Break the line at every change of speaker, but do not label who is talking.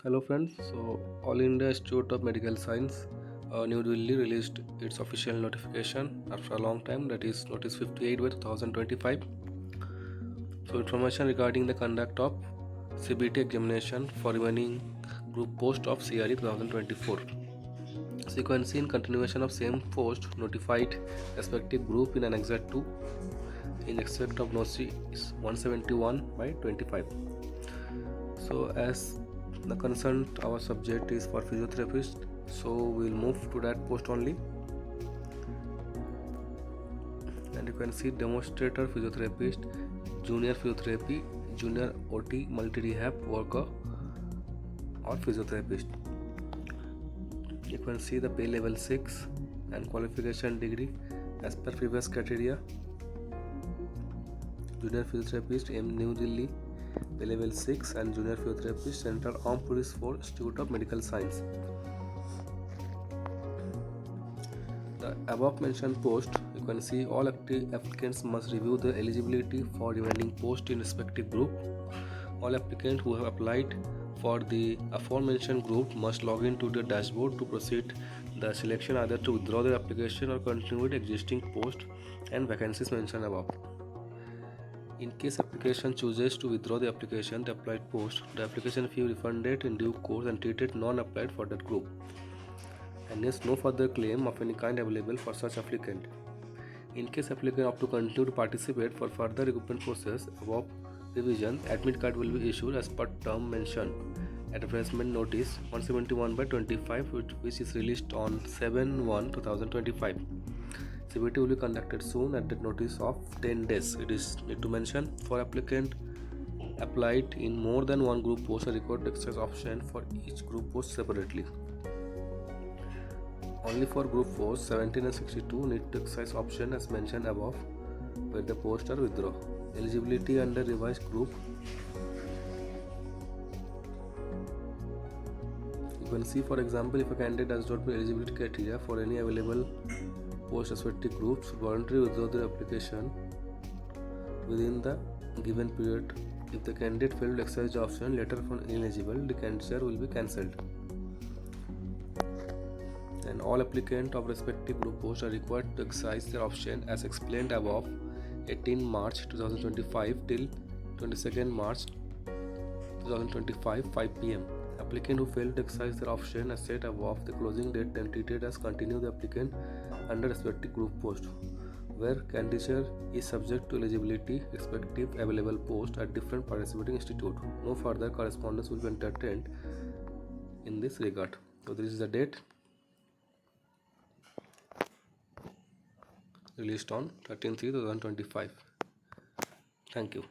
Hello friends, so All India Institute of Medical Science, New Delhi released its official notification after a long time, that is notice 58 by 2025. So information regarding the conduct of CBT examination for remaining group post of CRE 2024. So you can see in continuation of same post notified respective group in Annexure 2 in respect of notice 171 by 25. So as the concerned our subject is for physiotherapist, so we'll move to that post only. And you can see demonstrator physiotherapist, junior physiotherapy, junior OT multi-rehab worker or physiotherapist. You can see the pay level 6 and qualification degree as per previous criteria. Junior physiotherapist M New Delhi, pay level 6, and junior physiotherapist Central Armed Police Force Institute of Medical Science. The above mentioned post, you can see all applicants must review the eligibility for remaining post in respective group. All applicants who have applied for the aforementioned group must log in to the dashboard to proceed the selection, either to withdraw their application or continue with existing post and vacancies mentioned above. In case application chooses to withdraw the application, the applied post, the application fee refunded in due course and treated non-applied for that group. And yes, no further claim of any kind available for such applicant. In case applicant opt to continue to participate for further recruitment process, above revision, admit card will be issued as per term mentioned. Advertisement notice 171 by 25, which is released on 7/1/2025. CBT will be conducted soon at the notice of 10 days. It is need to mention, for applicant applied in more than one group post, a record exercise option for each group post separately. Only for group post 17 and 62 need to exercise option as mentioned above, where the post are withdraw. Eligibility under revised group. You can see, for example, if a candidate does not meet eligibility criteria for any available post respective groups, voluntarily withdraw their application within the given period. If the candidate failed to exercise the option, later found ineligible, the candidature will be cancelled. And all applicants of respective group posts are required to exercise their option as explained above 18 March 2025 till 22nd March 2025 5 pm. Applicant who failed to exercise their option as said above the closing date then treated as continue the applicant under respective group post, where candidature is subject to eligibility respective available post at different participating institute. No further correspondence will be entertained in this regard. So this is the date, released on 13/3/2025. Thank you.